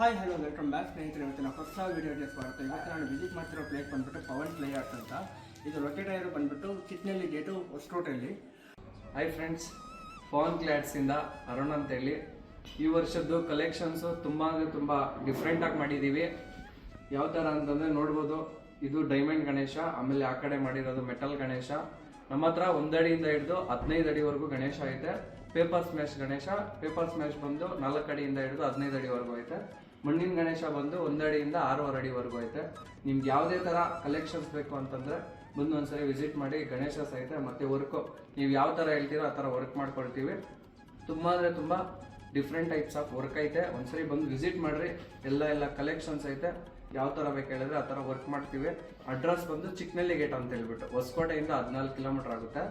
Hi hello welcome back ಸ್ನೇಹಿತರೆ. ಇವತ್ತಿನ ಹೊಸ ವೀಡಿಯೋಗೆ ಸ್ವಾಗತ. ಇವತ್ತು ನಾನು ವಿಸಿಟ್ ಮಾಡ್ತಿರೋ ಪ್ಲೇಸ್ ಬಂದ್ಬಿಟ್ಟು ಪವನ್ ಪ್ಲೇ ಆರ್ಟ್ಸ್ ಅಂತ. ಇದು ಲೊಕೇಟ್ ಆಗಿರೋ ಬಂದ್ಬಿಟ್ಟು ಚಿಟ್ನಳ್ಳಿ ಗೇಟು ಹೊಸಕೋಟೆಯಲ್ಲಿ. ಹಾಯ್ ಫ್ರೆಂಡ್ಸ್, ಪವನ್ ಪ್ಲೇ ಆರ್ಟ್ಸಿಂದ ಅರುಣ್ ಅಂತೇಳಿ. ಈ ವರ್ಷದ್ದು ಕಲೆಕ್ಷನ್ಸು ತುಂಬ ಡಿಫ್ರೆಂಟಾಗಿ ಮಾಡಿದ್ದೀವಿ. ಯಾವ ಥರ ಅಂತಂದರೆ ನೋಡ್ಬೋದು, ಇದು ಡೈಮಂಡ್ ಗಣೇಶ, ಆಮೇಲೆ ಆ ಕಡೆ ಮಾಡಿರೋದು ಮೆಟಲ್ ಗಣೇಶ. ನಮ್ಮ ಹತ್ರ 1 ಅಡಿಯಿಂದ ಹಿಡಿದು 15 ಅಡಿವರೆಗೂ ಗಣೇಶ ಐತೆ. ಪೇಪರ್ ಸ್ಮ್ಯಾಶ್ ಬಂದು 4 ಅಡಿಯಿಂದ ಹಿಡಿದು 15 ಅಡಿವರೆಗೂ ಐತೆ. ಮಣ್ಣಿನ ಗಣೇಶ ಬಂದು 1 ಅಡಿಯಿಂದ 6.5 ಅಡಿವರೆಗೂ ಐತೆ. ನಿಮ್ಗೆ ಯಾವುದೇ ಥರ ಕಲೆಕ್ಷನ್ಸ್ ಬೇಕು ಅಂತಂದರೆ ಬಂದು ಒಂದ್ಸರಿ ವಿಸಿಟ್ ಮಾಡಿ. ಗಣೇಶ ಐತೆ ಮತ್ತು ವರ್ಕು ನೀವು ಯಾವ ಥರ ಹೇಳ್ತೀರೋ ಆ ಥರ ವರ್ಕ್ ಮಾಡ್ಕೊಳ್ತೀವಿ. ತುಂಬ ಅಂದರೆ ತುಂಬ ಡಿಫ್ರೆಂಟ್ ಟೈಪ್ಸ್ ಆಫ್ ವರ್ಕ್ ಐತೆ. ಒಂದ್ಸರಿ ಬಂದು ವಿಸಿಟ್ ಮಾಡಿರಿ. ಎಲ್ಲ ಕಲೆಕ್ಷನ್ಸ್ ಐತೆ. ಯಾವ ಥರ ಬೇಕು ಹೇಳಿದ್ರೆ ಆ ಥರ ವರ್ಕ್ ಮಾಡ್ತೀವಿ. ಅಡ್ರೆಸ್ ಬಂದು ಚಿಕ್ಕನಳ್ಳಿ ಗೇಟ್ ಅಂತ ಹೇಳ್ಬಿಟ್ಟು ಹೊಸಕೋಟೆಯಿಂದ 14 ಕಿಲೋಮೀಟರ್ ಆಗುತ್ತೆ.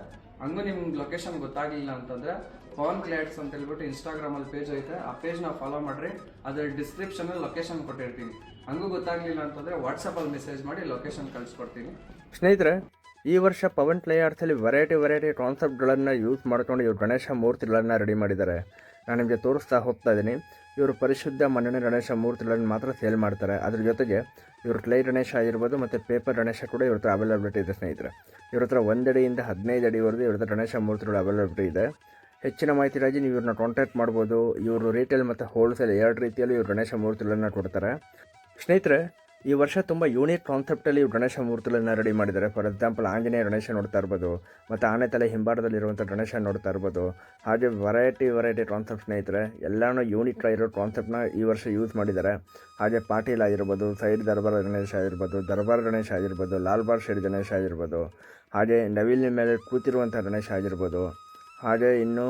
ಹಂಗೂ ನಿಮ್ಗೆ ಲೊಕೇಶನ್ ಗೊತ್ತಾಗಲಿಲ್ಲ ಅಂತಂದರೆ ಪವನ್ ಪ್ಲೇ ಆರ್ಟ್ಸ್ ಅಂತ ಹೇಳ್ಬಿಟ್ಟು ಇನ್ಸ್ಟಾಗ್ರಾಮಲ್ಲಿ ಪೇಜ್ ಐತೆ. ಆ ಪೇಜ್ನ ಫಾಲೋ ಮಾಡಿರಿ. ಅದರ ಡಿಸ್ಕ್ರಿಪ್ಷನಲ್ಲಿ ಲೊಕೇಶನ್ ಕೊಟ್ಟಿರ್ತೀನಿ. ಹಂಗೂ ಗೊತ್ತಾಗಲಿಲ್ಲ ಅಂತಂದರೆ ವಾಟ್ಸಪ್ಪಲ್ಲಿ ಮೆಸೇಜ್ ಮಾಡಿ ಲೊಕೇಶನ್ ಕಳಿಸ್ಕೊಡ್ತೀನಿ. ಸ್ನೇಹಿತರೆ, ಈ ವರ್ಷ ಪವನ್ ಪ್ಲೇ ಆರ್ಟ್ಸಲ್ಲಿ ವೆರೈಟಿ ಕಾನ್ಸೆಪ್ಟ್ಗಳನ್ನು ಯೂಸ್ ಮಾಡ್ಕೊಂಡು ಇವರು ಗಣೇಶ ಮೂರ್ತಿಗಳನ್ನು ರೆಡಿ ಮಾಡಿದ್ದಾರೆ. ನಾನು ನಿಮಗೆ ತೋರಿಸ್ತಾ ಹೋಗ್ತಾ ಇದ್ದೀನಿ. ಇವರು ಪರಿಶುದ್ಧ ಮಣ್ಣಿನ ಗಣೇಶ ಮೂರ್ತಿಗಳನ್ನು ಮಾತ್ರ ಸೇಲ್ ಮಾಡ್ತಾರೆ. ಅದ್ರ ಜೊತೆಗೆ ಇವರು ಕ್ಲೇ ಗಣೇಶ ಆಗಿರ್ಬೋದು ಮತ್ತು ಪೇಪರ್ ಗಣೇಶ ಕೂಡ ಇವ್ರ ಹತ್ರ ಅವೈಲಬಿಲಿಟಿ ಇದೆ. ಸ್ನೇಹಿತರೆ, ಇವ್ರ ಹತ್ರ 1 ಅಡಿಯಿಂದ 15 ಅಡಿವರೆಗೂ ಇವ್ರ ಹತ್ರ ಗಣೇಶ ಮೂರ್ತಿಗಳು ಅವೈಲಬಿಲಿಟಿ ಇದೆ. ಹೆಚ್ಚಿನ ಮಾಹಿತಿಗಾಗಿ ನೀವು ಇವ್ರನ್ನ ಕಾಂಟ್ಯಾಕ್ಟ್ ಮಾಡ್ಬೋದು. ಇವರು ರಿಟೇಲ್ ಮತ್ತು ಹೋಲ್ಸೇಲ್ 2 ರೀತಿಯಲ್ಲಿ ಇವರು ಗಣೇಶ ಮೂರ್ತಿಗಳನ್ನು ಕೊಡ್ತಾರೆ. ಸ್ನೇಹಿತರೆ, ಈ ವರ್ಷ ತುಂಬ ಯೂನಿಕ್ ಕಾನ್ಸೆಪ್ಟಲ್ಲಿ ಇವರು ಗಣೇಶ ಮೂರ್ತಿಗಳನ್ನು ರೆಡಿ ಮಾಡಿದ್ದಾರೆ. ಫಾರ್ ಎಕ್ಸಾಂಪಲ್, ಆಂಜನೇಯ ಗಣೇಶ ನೋಡ್ತಾ ಇರ್ಬೋದು, ಮತ್ತು ಆನೆ ತಲೆ ಹಿಂಭಾಗದಲ್ಲಿರುವಂಥ ಗಣೇಶ ನೋಡ್ತಾ ಇರ್ಬೋದು. ಹಾಗೆ ವೆರೈಟಿ ಕಾನ್ಸೆಪ್ಟ್ ಸ್ನೇಹಿತರೆ, ಎಲ್ಲನೂ ಯೂನಿಕ್ ಆಗಿರೋ ಕಾನ್ಸೆಪ್ಟ್ನ ಈ ವರ್ಷ ಯೂಸ್ ಮಾಡಿದ್ದಾರೆ. ಹಾಗೆ ಪಾಟೀಲ್ ಆಗಿರ್ಬೋದು, ಸೈಡ್ ದರ್ಬಾರ್ ಗಣೇಶ ಆಗಿರ್ಬೋದು, ದರ್ಬಾರ್ ಗಣೇಶ ಆಗಿರ್ಬೋದು, ಲಾಲ್ಬಾರ್ ಶೇಡ್ ಗಣೇಶ ಆಗಿರ್ಬೋದು, ಹಾಗೆ ನವಿಲಿನ ಮೇಲೆ ಕೂತಿರುವಂಥ ಗಣೇಶ ಆಗಿರ್ಬೋದು, ಹಾಗೆ ಇನ್ನು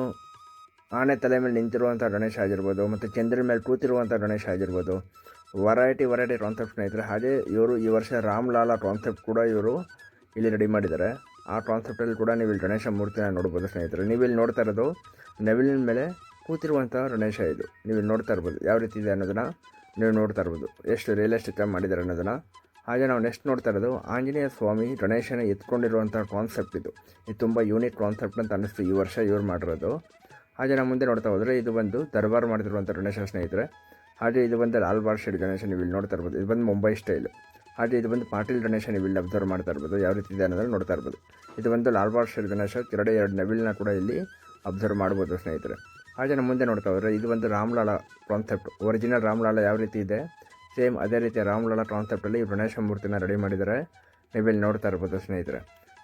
ಆನೆ ತಲೆ ಮೇಲೆ ನಿಂತಿರುವಂಥ ಗಣೇಶ ಆಗಿರ್ಬೋದು, ಮತ್ತು ಚಂದ್ರನ ಮೇಲೆ ಕೂತಿರುವಂಥ ಗಣೇಶ ಆಗಿರ್ಬೋದು. ವೆರೈಟಿ ಕಾನ್ಸೆಪ್ಟ್ ಸ್ನೇಹಿತರೆ. ಹಾಗೆ ಇವರು ಈ ವರ್ಷ ರಾಮ್ಲಾಲಾ ಕಾನ್ಸೆಪ್ಟ್ ಕೂಡ ಇವರು ಇಲ್ಲಿ ರೆಡಿ ಮಾಡಿದ್ದಾರೆ. ಆ ಕಾನ್ಸೆಪ್ಟಲ್ಲಿ ಕೂಡ ನೀವು ಇಲ್ಲಿ ಗಣೇಶ ಮೂರ್ತಿನ ನೋಡ್ಬೋದು ಸ್ನೇಹಿತರೆ. ನೀವು ಇಲ್ಲಿ ನೋಡ್ತಾ ಇರೋದು ನವಿಲಿನ ಮೇಲೆ ಕೂತಿರುವಂಥ ಗಣೇಶ. ಇದು ನೀವು ಇಲ್ಲಿ ನೋಡ್ತಾ ಇರ್ಬೋದು ಯಾವ ರೀತಿ ಇದೆ ಅನ್ನೋದನ್ನು ನೀವು ನೋಡ್ತಾ ಇರ್ಬೋದು, ಎಷ್ಟು ರಿಯಲಿಸ್ಟಿಕ್ ಆಗಿ ಮಾಡಿದ್ದಾರೆ ಅನ್ನೋದನ್ನು. ಹಾಗೆ ನಾವು ನೆಕ್ಸ್ಟ್ ನೋಡ್ತಾ ಇರೋದು ಆಂಜನೇಯ ಸ್ವಾಮಿ ಗಣೇಶನ ಎತ್ಕೊಂಡಿರುವಂಥ ಕಾನ್ಸೆಪ್ಟ್. ಇದು ತುಂಬ ಯೂನಿಕ್ ಕಾನ್ಸೆಪ್ಟ್ ಅಂತ ಅನ್ನಿಸ್ತು ಈ ವರ್ಷ ಇವ್ರು ಮಾಡಿರೋದು. ಹಾಗೆ ನಾವು ಮುಂದೆ ನೋಡ್ತಾ ಹೋದರೆ ಇದು ಬಂದು ದರ್ಬಾರ್ ಮಾಡಿರುವಂಥ ಗಣೇಶ ಸ್ನೇಹಿತರೆ. ಹಾಗೆ ಇದು ಬಂದು ಲಾಲ್ಬಾರ್ ಶೇಡ್ ಗಣೇಶ ನೀವು ಇಲ್ಲಿ ನೋಡ್ತಾ ಇರ್ಬೋದು. ಇದು ಬಂದು ಮುಂಬೈ ಸ್ಟೈಲು. ಹಾಗೆ ಇದು ಬಂದು ಪಾಟೀಲ್ ಗಣೇಶ ನೀವು ಇಲ್ಲಿ ಅಬ್ಸರ್ವ್ ಮಾಡ್ತಾ ಇರ್ಬೋದು ಯಾವ ರೀತಿ ಇದೆ ಅನ್ನೋದನ್ನು ನೋಡ್ತಾ ಇರ್ಬೋದು. ಇದು ಬಂದು ಲಾಲ್ಬಾರ್ ಶೇಡ್ ಗಣೇಶ. 2 ನವಿಲನ್ನ ಕೂಡ ಇಲ್ಲಿ ಅಬ್ಸರ್ವ್ ಮಾಡ್ಬೋದು ಸ್ನೇಹಿತರೆ. ಹಾಗೆ ನಮ್ಮ ಮುಂದೆ ನೋಡ್ತಾ ಹೋದರೆ ಇದು ಬಂದು ರಾಮ್ಲಾಲಾ ಕಾನ್ಸೆಪ್ಟ್. ಒರಿಜಿನಲ್ ರಾಮ್ಲಾಲಾ ಯಾವ ರೀತಿ ಇದೆ ಸೇಮ್ ಅದೇ ರೀತಿಯ ರಾಮ್ಲಾಲಾ ಕಾನ್ಸೆಪ್ಟಲ್ಲಿ ಈ ಗಣೇಶ ಮೂರ್ತಿನ ರೆಡಿ ಮಾಡಿದ್ದಾರೆ. ನೀವು ಇಲ್ಲಿ ನೋಡ್ತಾ ಇರ್ಬೋದು ಸ್ನೇಹಿತರೆ.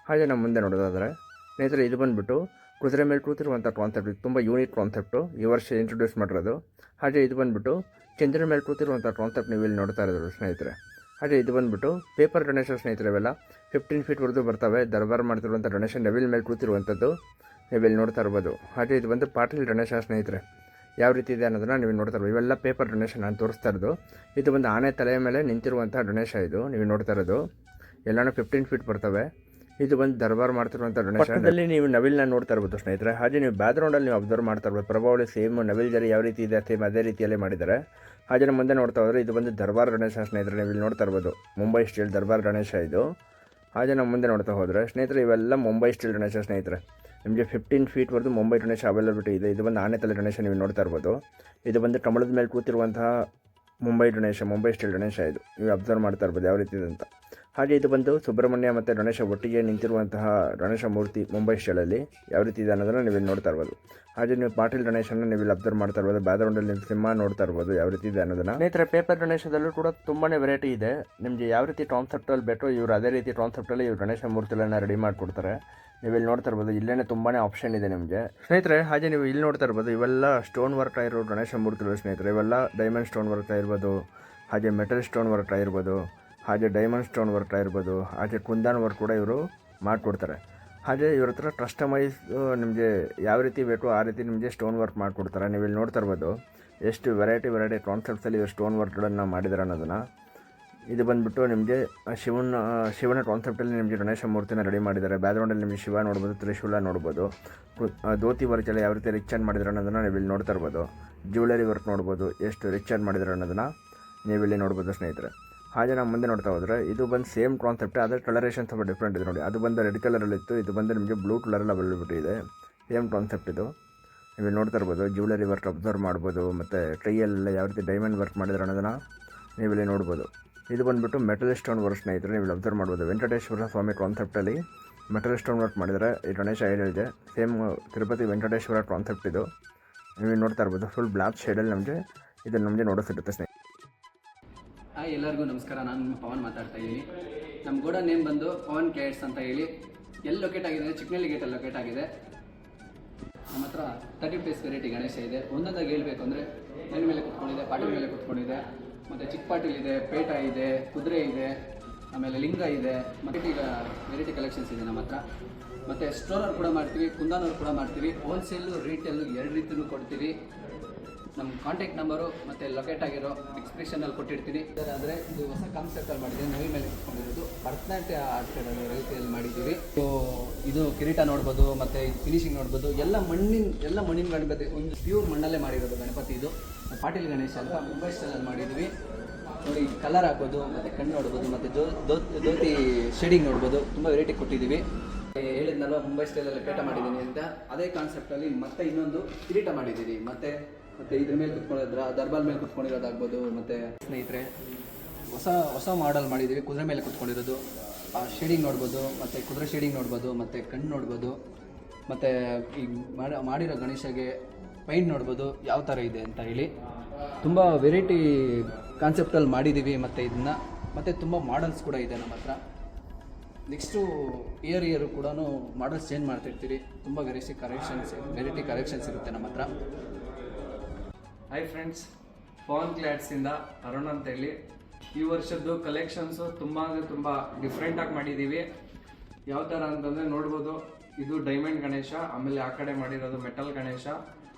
ಹಾಗೆ ನಮ್ಮ ಮುಂದೆ ನೋಡೋದಾದರೆ ಸ್ನೇಹಿತರೆ, ಇದು ಬಂದುಬಿಟ್ಟು ಕುದುರೆ ಮೇಲೆ ಕೂತಿರುವಂಥ ಕಾನ್ಸೆಪ್ಟ್. ಇದು ತುಂಬ ಯೂನಿಕ್ ಕಾನ್ಸೆಪ್ಟು, ಈ ವರ್ಷ ಇಂಟ್ರೊಡ್ಯೂಸ್ ಮಾಡಿರೋದು. ಹಾಗೆ ಇದು ಬಂದುಬಿಟ್ಟು ಚಂದ್ರನ ಮೇಲೆ ಕೂತಿರುವಂಥ ಕಾನ್ಸೆಪ್ಟ್ ನೀವು ಇಲ್ಲಿ ನೋಡ್ತಾ ಇರೋದು ಸ್ನೇಹಿತರೆ. ಹಾಗೆ ಇದು ಬಂದುಬಿಟ್ಟು ಪೇಪರ್ ಗಣೇಶ ಸ್ನೇಹಿತರೆ. ಇವೆಲ್ಲ 15 ಫೀಟ್ವರೆಗೂ ಬರ್ತವೆ. ದರ್ಬಾರ್ ಮಾಡ್ತಿರುವಂಥ ಗಣೇಶ ನವಿಲ್ ಮೇಲೆ ಕೂತಿರುವಂಥದ್ದು ನೀವು ಇಲ್ಲಿ ನೋಡ್ತಾ ಇರ್ಬೋದು. ಹಾಗೆ ಇದು ಬಂದು ಪಾಟೀಲ್ ಗಣೇಶ ಸ್ನೇಹಿತರೆ. ಯಾವ ರೀತಿ ಇದೆ ಅನ್ನೋದನ್ನು ನೀವು ನೋಡ್ತಾ ಇರ್ಬೋದು. ಇವೆಲ್ಲ ಪೇಪರ್ ಗಣೇಶ ನಾನು ತೋರಿಸ್ತಾ ಇರೋದು. ಇದು ಬಂದು ಆನೆ ತಲೆಯ ಮೇಲೆ ನಿಂತಿರುವಂಥ ಗಣೇಶ. ಇದು ನೀವು ನೋಡ್ತಾ ಇರೋದು ಎಲ್ಲನೂ 15 ಫೀಟ್ ಬರ್ತವೆ. ಇದು ಬಂದು ದರ್ಬಾರ್ ಮಾಡ್ತಿರುವಂಥ ಗಣೇಶದಲ್ಲಿ ನೀವು ನವಿಲ್ನ ನೋಡ್ತಾ ಇರ್ಬೋದು ಸ್ನೇಹಿತರೆ. ಹಾಗೆ ನೀವು ಬ್ಯಾಕ್ಗ್ರೌಂಡಲ್ಲಿ ನೀವು ಅಬ್ಸರ್ವ್ ಮಾಡ್ತಾ ಇರ್ಬೋದು. ಪ್ರಭಾವಳಿ ಸೇಮ್ ನವಿಲ್ ಜರಿ ಯಾವ ರೀತಿ ಇದೆ ಸೇಮ್ ಅದೇ ರೀತಿಯಲ್ಲೇ ಮಾಡಿದ್ದಾರೆ. ಹಾಗೆ ನಮ್ಮ ಮುಂದೆ ನೋಡ್ತಾ ಹೋದರೆ ಇದು ಬಂದು ದರ್ಬಾರ್ ಗಣೇಶ ಸ್ನೇಹಿತರೆ. ನೀವು ಇಲ್ಲಿ ನೋಡ್ತಾ ಇರ್ಬೋದು ಮುಂಬೈ ಸ್ಟೈಲ್ ದರ್ಬಾರ್ ಗಣೇಶ ಇದು. ಹಾಗೆ ನಮ್ಮ ಮುಂದೆ ನೋಡ್ತಾ ಹೋದರೆ ಸ್ನೇಹಿತರೆ ಇವೆಲ್ಲ ಮುಂಬೈ ಸ್ಟೈಲ್ ಗಣೇಶ ಸ್ನೇಹಿತರೆ. ನಿಮಗೆ 15 ಫೀಟ್ವರೆಗೂ ಮುಂಬೈ ಗಣೇಶ ಅವೈಲಬಿಲಿಟಿ ಇದೆ. ಇದು ಬಂದು ಆನೆ ತಲೆ ಗಣೇಶ ನೀವು ನೋಡ್ತಾ ಇರ್ಬೋದು. ಇದು ಬಂದು ಕಮಲದ ಮೇಲೆ ಕೂತಿರುವಂತಹ ಮುಂಬೈ ಗಣೇಶ, ಮುಂಬೈ ಸ್ಟೈಲ್ ಗಣೇಶ. ಇದು ನೀವು ಅಬ್ಸರ್ವ್ ಮಾಡ್ತಾ ಇರ್ಬೋದು ಯಾವ ರೀತಿ ಇದೆ ಅಂತ. ಹಾಗೆ ಇದು ಬಂದು ಸುಬ್ರಹ್ಮಣ್ಯ ಮತ್ತು ಗಣೇಶ ಒಟ್ಟಿಗೆ ನಿಂತಿರುವಂತಹ ಗಣೇಶ ಮೂರ್ತಿ ಮುಂಬೈ ಸ್ಟೈಲಲ್ಲಿ ಯಾವ ರೀತಿ ಇದೆ ಅನ್ನೋದನ್ನು ನೀವು ಇಲ್ಲಿ ನೋಡ್ತಾ ಇರ್ಬೋದು. ಹಾಗೆ ನೀವು ಪಾಟೀಲ್ ಗಣೇಶನ ನೀವು ಇಲ್ಲಿ ಅಬ್ಸರ್ವ್ ಮಾಡ್ತಾ ಇರ್ಬೋದು. ಬ್ಯಾಕ್ಗ್ರೌಂಡಲ್ಲಿ ನೀವು ಸಿಂಹ ನೋಡ್ತಾ ಇರ್ಬೋದು ಯಾವ ರೀತಿ ಇದೆ ಅನ್ನೋದನ್ನು. ಸ್ನೇಹಿತರೆ, ಪೇಪರ್ ಗಣೇಶದಲ್ಲೂ ಕೂಡ ತುಂಬಾ ವೆರೈಟಿ ಇದೆ. ನಿಮಗೆ ಯಾವ ರೀತಿ ಕಾನ್ಸೆಪ್ಟಲ್ಲಿ ಬೇಕೋ ಇವರು ಅದೇ ರೀತಿ ಕಾನ್ಸೆಪ್ಟಲ್ಲಿ ಇವರು ಗಣೇಶ ಮೂರ್ತಿಗಳನ್ನು ರೆಡಿ ಮಾಡಿಕೊಡ್ತಾರೆ. ನೀವು ಇಲ್ಲಿ ನೋಡ್ತಾ ಇರ್ಬೋದು. ಇಲ್ಲೇ ತುಂಬಾ ಆಪ್ಷನ್ ಇದೆ ನಿಮಗೆ ಸ್ನೇಹಿತರೆ. ಹಾಗೆ ನೀವು ಇಲ್ಲಿ ನೋಡ್ತಾ ಇರ್ಬೋದು ಇವೆಲ್ಲ ಸ್ಟೋನ್ ವರ್ಕ್ ಆಗಿರೋ ಗಣೇಶ ಮೂರ್ತಿಗಳು ಸ್ನೇಹಿತರೆ. ಇವೆಲ್ಲ ಡೈಮಂಡ್ ಸ್ಟೋನ್ ವರ್ಕ್ ಆಗಿರ್ಬೋದು, ಹಾಗೆ ಮೆಟಲ್ ಸ್ಟೋನ್ ವರ್ಕ್ ಆಗಿರ್ಬೋದು, ಹಾಗೆ ಡೈಮಂಡ್ ಸ್ಟೋನ್ ವರ್ಕ್ ಆಗಿರ್ಬೋದು, ಹಾಗೆ ಕುಂದಾನ್ ವರ್ಕ್ ಕೂಡ ಇವರು ಮಾಡಿಕೊಡ್ತಾರೆ. ಹಾಗೆ ಇವ್ರ ಹತ್ರ ಕಸ್ಟಮೈಸ್ ನಿಮಗೆ ಯಾವ ರೀತಿ ಬೇಕೋ ಆ ರೀತಿ ನಿಮಗೆ ಸ್ಟೋನ್ ವರ್ಕ್ ಮಾಡಿಕೊಡ್ತಾರೆ. ನೀವು ಇಲ್ಲಿ ನೋಡ್ತಾ ಇರ್ಬೋದು ಎಷ್ಟು ವೆರೈಟಿ ಕಾನ್ಸೆಪ್ಟ್ಸಲ್ಲಿ ಇವರು ಸ್ಟೋನ್ ವರ್ಕ್ಗಳನ್ನು ಮಾಡಿದ್ದಾರೆ ಅನ್ನೋದನ್ನು. ಇದು ಬಂದುಬಿಟ್ಟು ನಿಮಗೆ ಶಿವನ ಕಾನ್ಸೆಪ್ಟಲ್ಲಿ ನಿಮಗೆ ಗಣೇಶ ಮೂರ್ತಿನ ರೆಡಿ ಮಾಡಿದ್ದಾರೆ. ಬ್ಯಾಕ್ಗ್ರೌಂಡಲ್ಲಿ ನಿಮಗೆ ಶಿವ ನೋಡ್ಬೋದು, ತ್ರಿಶೂಲ ನೋಡ್ಬೋದು. ಧೋತಿ ವರ್ಕೆಲ್ಲ ಯಾವ ರೀತಿ ರಿಚ್ ಆ್ಯಂಡ್ ಮಾಡಿದ್ದಾರೆ ಅನ್ನೋದನ್ನು ನೀವು ಇಲ್ಲಿ ನೋಡ್ತಾ ಇರ್ಬೋದು. ಜ್ಯುವೆಲರಿ ವರ್ಕ್ ನೋಡ್ಬೋದು ಎಷ್ಟು ರಿಚ್ ಆ್ಯಂಡ್ ಮಾಡಿದ್ದಾರೆ ಅನ್ನೋದನ್ನು ನೀವು ಇಲ್ಲಿ ನೋಡ್ಬೋದು ಸ್ನೇಹಿತರೆ. ಹಾಗೆ ನಾವು ಮುಂದೆ ನೋಡ್ತಾ ಹೋದರೆ ಇದು ಬಂದು ಸೇಮ್ ಕಾನ್ಸೆಪ್ಟ್, ಆದರೆ ಕಲರೇಷನ್ ಸ್ವಲ್ಪ ಡಿಫ್ರೆಂಟ್ ಇದೆ ನೋಡಿ. ಅದು ಬಂದು ರೆಡ್ ಕಲರಲ್ಲಿತ್ತು, ಇದು ಬಂದು ನಿಮಗೆ ಬ್ಲೂ ಕಲರಲ್ಲಿ ಅವೈಲಬಿಲಿಟಿ ಇದೆ. ಸೇಮ್ ಕಾನ್ಸೆಪ್ಟ್ ಇದು. ನೀವು ನೋಡ್ತಾ ಇರ್ಬೋದು ಜ್ಯುವೆಲರಿ ವರ್ಕ್ ಅಬ್ಸರ್ವ್ ಮಾಡ್ಬೋದು, ಮತ್ತು ಟ್ರೈಯಲ್ಲೆಲ್ಲ ಯಾವ ರೀತಿ ಡೈಮಂಡ್ ವರ್ಕ್ ಮಾಡಿದ್ರೆ ಅನ್ನೋದನ್ನು ನೀವಿಲ್ಲಿ ನೋಡ್ಬೋದು. ಇದು ಬಂದುಬಿಟ್ಟು ಮೆಟಲ್ ಸ್ಟೋನ್ ವರ್ಕ್ ಸ್ನೇಹಿತರೆ, ನೀವು ಇಲ್ಲಿ ಅಬ್ಸರ್ವ್ ಮಾಡ್ಬೋದು. ವೆಂಕಟೇಶ್ವರ ಸ್ವಾಮಿ ಕಾನ್ಸೆಪ್ಟಲ್ಲಿ ಮೆಟಲ್ ಸ್ಟೋನ್ ವರ್ಕ್ ಮಾಡಿದರೆ ಈ ಗಣೇಶ ಇದೆ. ಸೇಮ್ ತಿರುಪತಿ ವೆಂಕಟೇಶ್ವರ ಕಾನ್ಸೆಪ್ಟ್ ಇದು. ನೀವು ನೋಡ್ತಾ ಇರ್ಬೋದು ಫುಲ್ ಬ್ಲ್ಯಾಕ್ ಶೇಡಲ್ಲಿ ನಮಗೆ ನೋಡಿಸಿರುತ್ತೆ ಸ್ನೇಹಿತರೆ. ಹಾಯ್, ಎಲ್ಲರಿಗೂ ನಮಸ್ಕಾರ. ನಾನು ನಿಮ್ಮ ಪವನ್ ಮಾತಾಡ್ತಾ ಇದ್ದೀನಿ. ನಮ್ಮ ಗೋಡನ್ ನೇಮ್ ಬಂದು ಪವನ್ ಕ್ಯಾಟ್ಸ್ ಅಂತ ಹೇಳಿ. ಎಲ್ಲಿ ಲೊಕೇಟ್ ಆಗಿದೆ ಅಂದರೆ ಚಿಕ್ಕನಹಳ್ಳಿ ಗೇಟಲ್ಲಿ ಲೊಕೇಟ್ ಆಗಿದೆ. ನಮ್ಮ ಹತ್ರ 30 ಪೀಸ್ ವೆರೈಟಿ ಗಣೇಶ ಇದೆ. ಒಂದೊಂದಾಗಿ ಹೇಳಬೇಕು ಅಂದರೆ ಮನೆ ಮೇಲೆ ಕುತ್ಕೊಂಡಿದೆ, ಪಾಟೀಲ್ ಮೇಲೆ ಕುತ್ಕೊಂಡಿದೆ, ಮತ್ತು ಚಿಕ್ಕ ಪಾಟೀಲ್ ಇದೆ, ಪೇಟ ಇದೆ, ಕುದುರೆ ಇದೆ, ಆಮೇಲೆ ಲಿಂಗ ಇದೆ. ಮತ್ತು ಈಗ ವೆರೈಟಿ ಕಲೆಕ್ಷನ್ಸ್ ಇದೆ ನಮ್ಮ ಹತ್ರ. ಮತ್ತು ಸ್ಟೋರರ್ ಕೂಡ ಮಾಡ್ತೀವಿ, ಕುಂದಾನವ್ರು ಕೂಡ ಮಾಡ್ತೀವಿ. ಹೋಲ್ಸೇಲು ರೀಟೇಲು 2 ರೀತಿಯೂ ಕೊಡ್ತೀವಿ. ನಮ್ಮ ಕಾಂಟ್ಯಾಕ್ಟ್ ನಂಬರು ಮತ್ತು ಲೊಕೇಟ್ ಆಗಿರೋ ಎಕ್ಸ್ಪ್ರೆಷನಲ್ಲಿ ಕೊಟ್ಟಿರ್ತೀನಿ. ಆದರೆ ಇದು ಹೊಸ ಕಾನ್ಸೆಪ್ಟಲ್ಲಿ ಮಾಡಿದ್ದೀವಿ. ನವಿ ಮೇಲೆ ಕುತ್ಕೊಂಡಿರೋದು ಭರತನಾಟ್ಯ ಆಡ್ತಿರೋ ರೀತಿಯಲ್ಲಿ ಮಾಡಿದ್ದೀವಿ. ಸೊ ಇದು ಕಿರೀಟ ನೋಡ್ಬೋದು, ಮತ್ತು ಫಿನಿಶಿಂಗ್ ನೋಡ್ಬೋದು. ಎಲ್ಲ ಮಣ್ಣಿನ ಗಣಪತಿ, ಒಂದು ಪ್ಯೂರ್ ಮಣ್ಣಲ್ಲೇ ಮಾಡಿರೋದು ಗಣಪತಿ. ಇದು ಪಾಟೀಲ್ ಗಣೇಶ ಅಂತ ಮುಂಬೈ ಸ್ಟೈಲಲ್ಲಿ ಮಾಡಿದ್ದೀವಿ. ನೋಡಿ, ಕಲರ್ ಹಾಕ್ಬೋದು, ಮತ್ತು ಕಣ್ಣು ನೋಡ್ಬೋದು, ಮತ್ತು ಧೋತಿ ಶೇಡಿಂಗ್ ನೋಡ್ಬೋದು. ತುಂಬ ವೆರೈಟಿ ಕೊಟ್ಟಿದ್ದೀವಿ. ಹೇಳಿದ್ನಲ್ವ ಮುಂಬೈ ಸ್ಟೈಲಲ್ಲಿ ಪೇಟ ಮಾಡಿದ್ದೀನಿ ಅಂತ, ಅದೇ ಕಾನ್ಸೆಪ್ಟಲ್ಲಿ ಮತ್ತೆ ಇನ್ನೊಂದು ಕಿರೀಟ ಮಾಡಿದ್ದೀವಿ. ಮತ್ತು ಇದ್ರ ಮೇಲೆ ಕುತ್ಕೊಂಡಿದ್ರ ದರ್ಬಾರ್ ಮೇಲೆ ಕುತ್ಕೊಂಡಿರೋದಾಗ್ಬೋದು. ಮತ್ತು ಸ್ನೇಹಿತರೆ ಹೊಸ ಮಾಡೆಲ್ ಮಾಡಿದ್ದೀವಿ. ಕುದುರೆ ಮೇಲೆ ಕುತ್ಕೊಂಡಿರೋದು, ಆ ಶೇಡಿಂಗ್ ನೋಡ್ಬೋದು, ಮತ್ತು ಕುದುರೆ ಶೇಡಿಂಗ್ ನೋಡ್ಬೋದು, ಮತ್ತು ಕಣ್ಣು ನೋಡ್ಬೋದು. ಮತ್ತು ಈಗ ಮಾಡಿರೋ ಗಣೇಶಗೆ ಪೈಂಟ್ ನೋಡ್ಬೋದು ಯಾವ ಥರ ಇದೆ ಅಂತ ಹೇಳಿ. ತುಂಬ ವೆರೈಟಿ ಕಾನ್ಸೆಪ್ಟಲ್ಲಿ ಮಾಡಿದ್ದೀವಿ. ಮತ್ತು ಇದನ್ನು ಮತ್ತು ತುಂಬ ಮಾಡಲ್ಸ್ ಕೂಡ ಇದೆ ನಮ್ಮ ಹತ್ರ. ನೆಕ್ಸ್ಟು ಇಯರ್ ಕೂಡ ಮಾಡಲ್ಸ್ ಚೇಂಜ್ ಮಾಡ್ತಿರ್ತೀವಿ. ತುಂಬ ವೆರೈಟಿ ಕಲೆಕ್ಷನ್ಸ್ ಇರುತ್ತೆ ನಮ್ಮ ಹತ್ರ. ಹಾಯ್ ಫ್ರೆಂಡ್ಸ್, ಪವನ್ ಕ್ಲಾಟ್ಸಿಂದ ಅರುಣ್ ಅಂತೇಳಿ. ಈ ವರ್ಷದ್ದು ಕಲೆಕ್ಷನ್ಸು ತುಂಬ ಡಿಫ್ರೆಂಟಾಗಿ ಮಾಡಿದ್ದೀವಿ. ಯಾವ ಥರ ಅಂತಂದರೆ ನೋಡ್ಬೋದು, ಇದು ಡೈಮಂಡ್ ಗಣೇಶ, ಆಮೇಲೆ ಆ ಕಡೆ ಮಾಡಿರೋದು ಮೆಟಲ್ ಗಣೇಶ.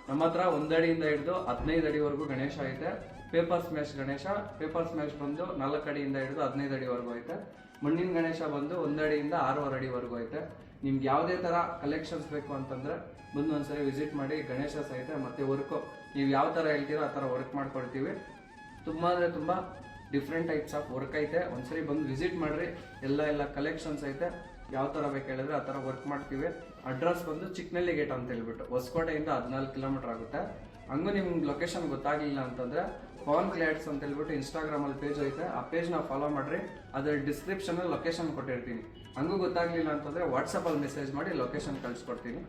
ನಮ್ಮ ಹತ್ರ 1 ಅಡಿಯಿಂದ ಹಿಡಿದು 15 ಅಡಿವರೆಗೂ ಗಣೇಶ ಐತೆ. ಪೇಪರ್ ಸ್ಮ್ಯಾಶ್ ಬಂದು 4 ಅಡಿಯಿಂದ ಹಿಡಿದು 15 ಅಡಿವರೆಗೂ ಐತೆ. ಮಣ್ಣಿನ ಗಣೇಶ ಬಂದು 1 ಅಡಿಯಿಂದ 6.5 ಅಡಿವರೆಗೂ ಐತೆ. ನಿಮ್ಗೆ ಯಾವುದೇ ಥರ ಕಲೆಕ್ಷನ್ಸ್ ಬೇಕು ಅಂತಂದರೆ ಬಂದು ಒಂದ್ಸರಿ ವಿಸಿಟ್ ಮಾಡಿ. ಗಣೇಶ ಸಹಿತ ಮತ್ತು ವರ್ಕು ನೀವು ಯಾವ ಥರ ಹೇಳ್ತೀರೋ ಆ ಥರ ವರ್ಕ್ ಮಾಡ್ಕೊಡ್ತೀವಿ. ತುಂಬ ಡಿಫ್ರೆಂಟ್ ಟೈಪ್ಸ್ ಆಫ್ ವರ್ಕ್ ಐತೆ. ಒಂದ್ಸರಿ ಬಂದು ವಿಸಿಟ್ ಮಾಡಿರಿ. ಎಲ್ಲ ಕಲೆಕ್ಷನ್ಸ್ ಐತೆ. ಯಾವ ಥರ ಬೇಕು ಹೇಳಿದ್ರೆ ಆ ಥರ ವರ್ಕ್ ಮಾಡ್ತೀವಿ. ಅಡ್ರೆಸ್ ಬಂದು ಚಿಕ್ಕನಹಳ್ಳಿ ಗೇಟ್ ಅಂತ ಹೇಳ್ಬಿಟ್ಟು ಹೊಸಕೋಟೆಯಿಂದ 14 ಕಿಲೋಮೀಟರ್ ಆಗುತ್ತೆ. ಹಂಗೂ ನಿಮ್ಗೆ ಲೊಕೇಶನ್ ಗೊತ್ತಾಗಲಿಲ್ಲ ಅಂತಂದರೆ ಪವನ್ ಕ್ಲಾಟ್ಸ್ ಅಂತ ಹೇಳ್ಬಿಟ್ಟು ಇನ್ಸ್ಟಾಗ್ರಾಮಲ್ಲಿ ಪೇಜ್ ಐತೆ. ಆ ಪೇಜ್ನ ಫಾಲೋ ಮಾಡಿರಿ. ಅದರ ಡಿಸ್ಕ್ರಿಪ್ಷನಲ್ಲಿ ಲೊಕೇಶನ್ ಕೊಟ್ಟಿರ್ತೀನಿ. ಹಂಗೂ ಗೊತ್ತಾಗಲಿಲ್ಲ ಅಂತಂದರೆ ವಾಟ್ಸಪ್ಪಲ್ಲಿ ಮೆಸೇಜ್ ಮಾಡಿ ಲೊಕೇಶನ್ ಕಳಿಸ್ಕೊಡ್ತೀನಿ.